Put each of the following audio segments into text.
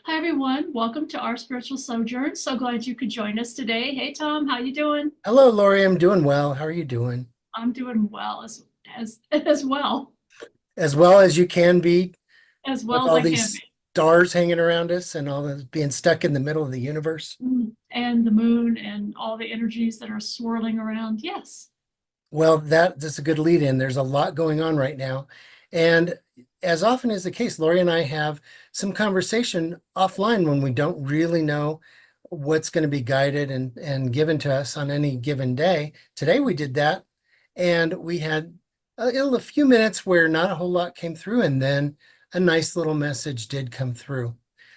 Hi everyone, welcome to our Spiritual Sojourn. So glad you could join us today. Hey Tom, how you doing? Hello, Laurie. I'm doing well. How are you doing? I'm doing well as well As well as you can be as with well as all I can be. these stars hanging around us and all this being stuck in the middle of the universe. And the moon and all the energies that are swirling around. Yes. Well, that's a good lead in. There's a lot going on right now. And as often is the case, Laurie and I have some conversation offline when we don't really know what's going to be guided and given to us on any given day. Today we did that, and we had a few minutes where not a whole lot came through, and then a nice little message did come through.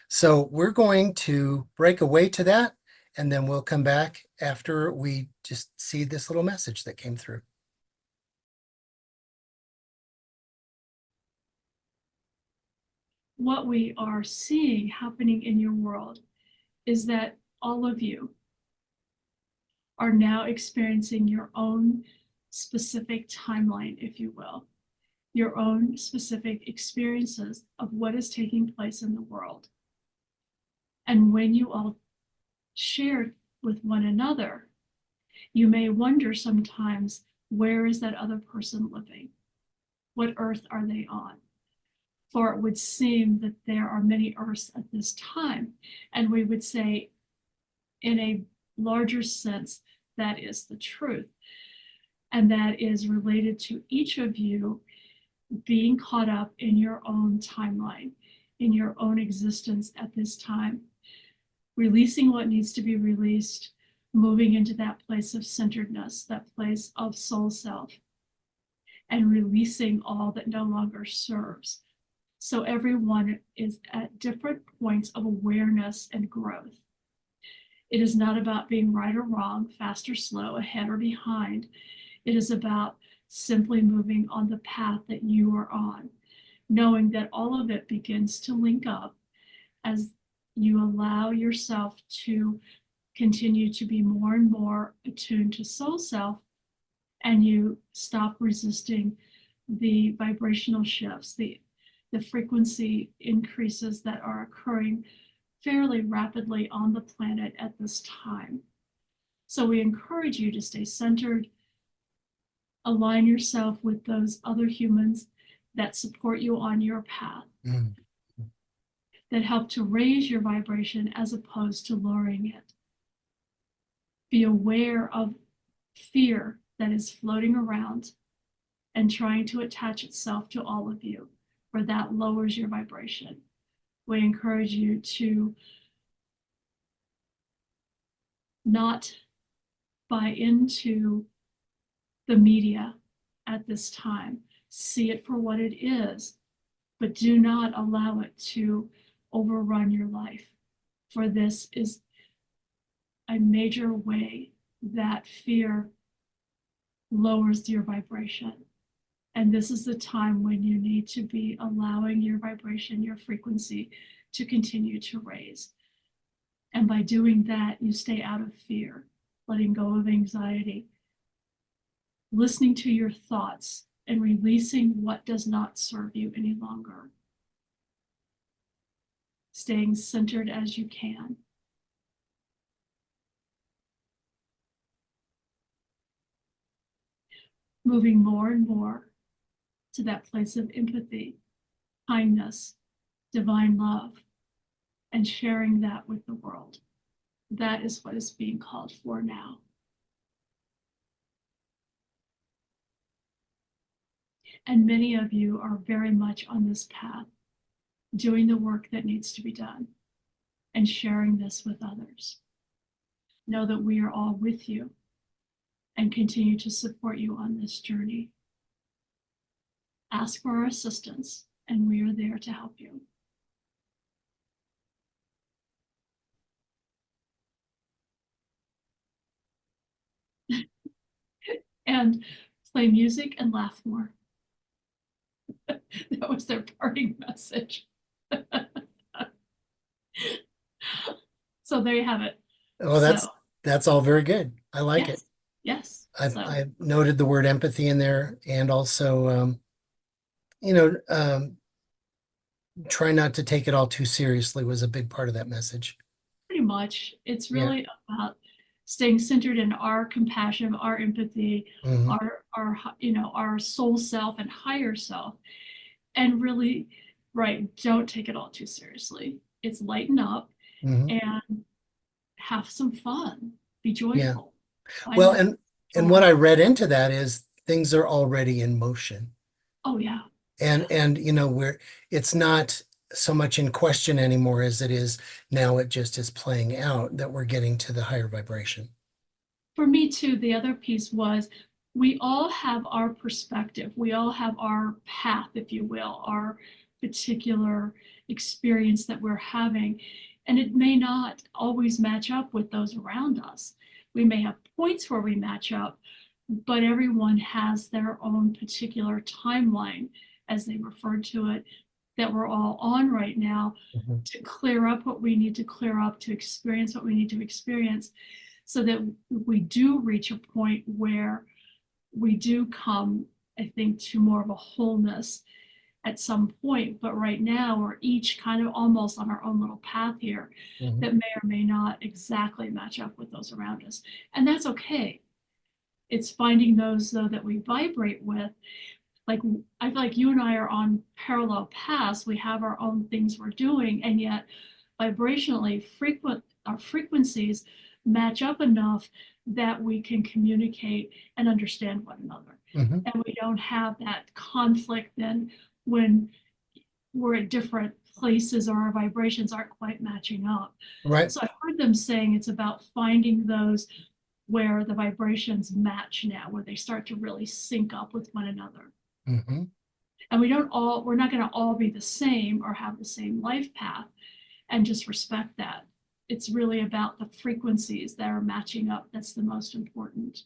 So we're going to break away to that, and then we'll come back after we just see this little message that came through. What we are seeing happening in your world is that all of you are now experiencing your own specific timeline, if you will, your own specific experiences of what is taking place in the world. And when you all share with one another, you may wonder sometimes, where is that other person living? What earth are they on? For it would seem that there are many earths at this time. And we would say, in a larger sense, that is the truth. And that is related to each of you being caught up in your own timeline, in your own existence at this time, releasing what needs to be released, moving into that place of centeredness, that place of soul self, and releasing all that no longer serves. So everyone is at different points of awareness and growth. It is not about being right or wrong, fast or slow, ahead or behind. It is about simply moving on the path that you are on, knowing that all of it begins to link up as you allow yourself to continue to be more and more attuned to soul self, and you stop resisting the vibrational shifts, the frequency increases that are occurring fairly rapidly on the planet at this time. So we encourage you to stay centered, align yourself with those other humans that support you on your path, Mm. that help to raise your vibration as opposed to lowering it. Be aware of fear that is floating around and trying to attach itself to all of you, for that lowers your vibration. We encourage you to not buy into the media at this time. See it for what it is, but do not allow it to overrun your life. For this is a major way that fear lowers your vibration. And this is the time when you need to be allowing your vibration, your frequency to continue to raise. And by doing that, you stay out of fear, letting go of anxiety, listening to your thoughts, and releasing what does not serve you any longer. Staying centered as you can. Moving more and more to that place of empathy, kindness, divine love, and sharing that with the world. That is what is being called for now. And many of you are very much on this path, doing the work that needs to be done and sharing this with others. Know that we are all with you and continue to support you on this journey. Ask for our assistance, and we are there to help you. And play music and laugh more. That was their parting message. So there you have it. Oh, So that's all very good. I like it. yes, yes. I've So I've noted the word empathy in there, and also you know try not to take it all too seriously was a big part of that message. Pretty much. It's Yeah. really about staying centered in our compassion, our empathy, Hmm. our soul self and higher self, and really, right, don't take it all too seriously. It's lighten up Hmm. and have some fun, be Yeah. joyful, find Well, that and what joy. I read into that is things are already in motion. Oh yeah, And we're it's not so much in question anymore as it is now. It just is playing out that we're getting to the higher vibration. for me too, the other piece was we all have our perspective. We all have our path, if you will, our particular experience that we're having. And it may not always match up with those around us. We may have points where we match up, but everyone has their own particular timeline, as they referred to it, that we're all on right now Mhm. to clear up what we need to clear up, to experience what we need to experience so that we do reach a point where we do come, I think, to more of a wholeness at some point. But right now, we're each kind of almost on our own little path here Mhm. that may or may not exactly match up with those around us. And that's okay. It's finding those, though, that we vibrate with. Like, I feel like you and I are on parallel paths. We have our own things we're doing, and yet vibrationally our frequencies match up enough that we can communicate and understand one another. Mhm. And we don't have that conflict then when we're at different places or our vibrations aren't quite matching up. Right. So I heard them saying it's about finding those where the vibrations match now, where they start to really sync up with one another. Mhm. And we're not going to all be the same or have the same life path, and just respect that. It's really about the frequencies that are matching up. That's the most important.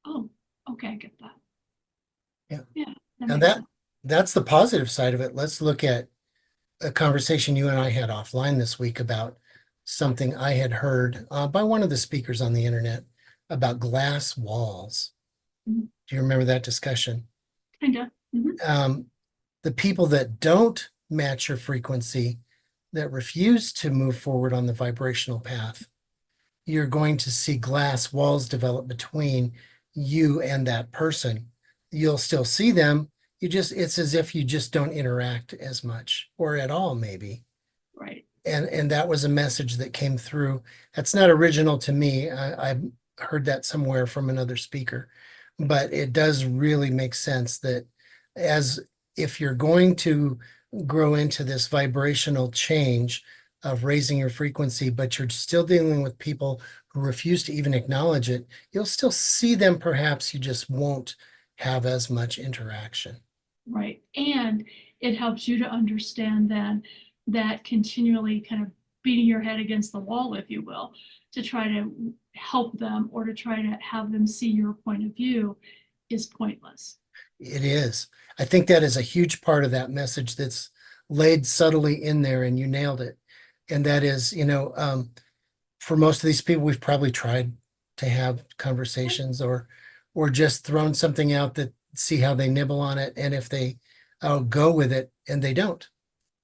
Oh, okay, I get that. Yeah. Yeah, that And makes sense. that's the positive side of it. Let's look at a conversation you and I had offline this week about something I had heard by one of the speakers on the internet about glass walls. Mhm. Do you remember that discussion? Kinda. Mhm. Um, the people that don't match your frequency, that refuse to move forward on the vibrational path, you're going to see glass walls develop between you and that person. You'll still see them. It's as if you just don't interact as much or at all, maybe. Right. And that was a message that came through. That's not original to me. I heard that somewhere from another speaker, but it does really make sense that as if you're going to grow into this vibrational change of raising your frequency, but you're still dealing with people who refuse to even acknowledge it, you'll still see them. Perhaps you just won't have as much interaction. Right. And it helps you to understand then that continually kind of beating your head against the wall, if you will, to try to help them or to try to have them see your point of view is pointless. It is. I think that is a huge part of that message that's laid subtly in there, and you nailed it. And that is, for most of these people, we've probably tried to have conversations or just thrown something out that see how they nibble on it, and if they go with it, and they don't.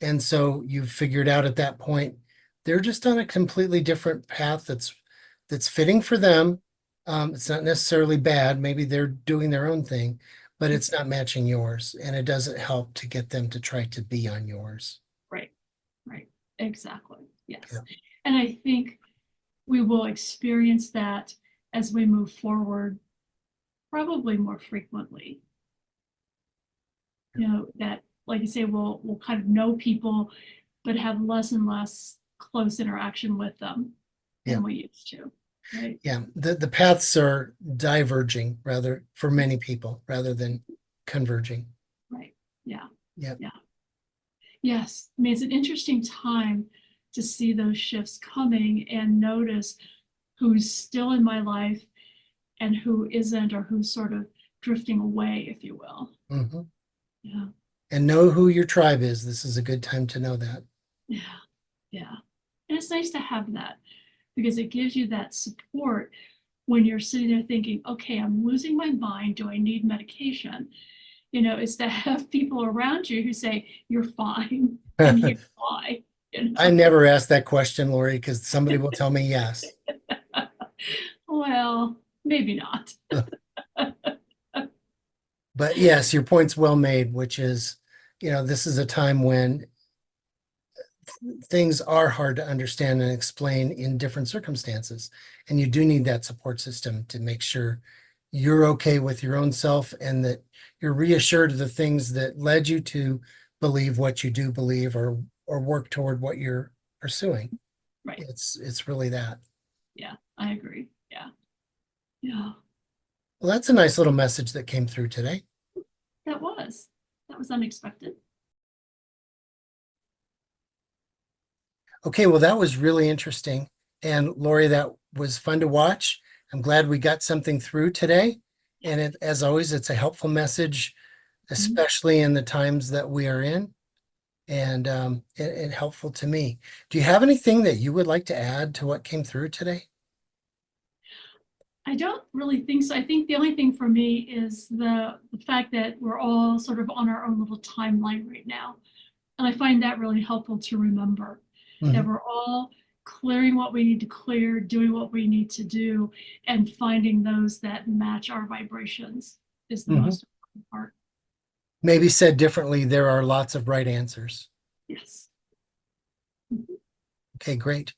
And so you've figured out at that point, they're just on a completely different path that's fitting for them. It's not necessarily bad. Maybe they're doing their own thing, but it's not matching yours. And it doesn't help to get them to try to be on yours. Right. Right. Exactly. Yes. Yeah. And I think we will experience that as we move forward, probably more frequently. That, like you say, we'll kind of know people, but have less and less close interaction with them Yeah. than we used to. Right. Yeah. The paths are diverging rather for many people rather than converging. Right. Yeah. Yeah. Yeah. Yes. I mean, it's an interesting time to see those shifts coming and notice who's still in my life and who isn't, or who's sort of drifting away, if you will. Hmm. Yeah. And know who your tribe is. This is a good time to know that. Yeah. Yeah. And it's nice to have that because it gives you that support when you're sitting there thinking, okay, I'm losing my mind. Do I need medication? is to have people around you who say, you're fine, and here's why. I never ask that question, Laurie, because somebody will tell me yes. Well, maybe not. But yes, your point's well made, which is, this is a time when things are hard to understand and explain in different circumstances. And you do need that support system to make sure you're okay with your own self and that you're reassured of the things that led you to believe what you do believe or work toward what you're pursuing. Right. It's really that. Yeah, I agree. Yeah. Yeah, Well, that's a nice little message that came through today. that was unexpected. Okay, well, that was really interesting. And Laurie, that was fun to watch. I'm glad we got something through today. And as always, it's a helpful message, especially in the times that we are in, and it helpful to me. Do you have anything that you would like to add to what came through today? I don't really think so. I think the only thing for me is the fact that we're all sort of on our own little timeline right now. And I find that really helpful to remember that Mhm. we're all clearing what we need to clear, doing what we need to do, and finding those that match our vibrations is the Mhm. most important part. Maybe said differently, there are lots of right answers. Yes. Okay, great.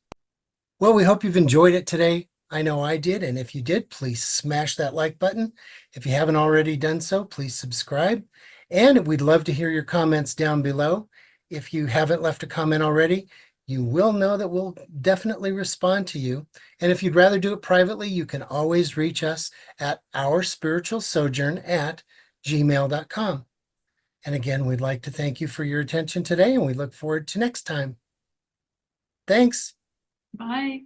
Well, we hope you've enjoyed it today. I know I did. And if you did, please smash that like button. If you haven't already done so, please subscribe. And we'd love to hear your comments down below. If you haven't left a comment already, you will know that we'll definitely respond to you. And if you'd rather do it privately, you can always reach us at ourspiritualsojourn@gmail.com. And again, we'd like to thank you for your attention today, and we look forward to next time. Thanks. Bye.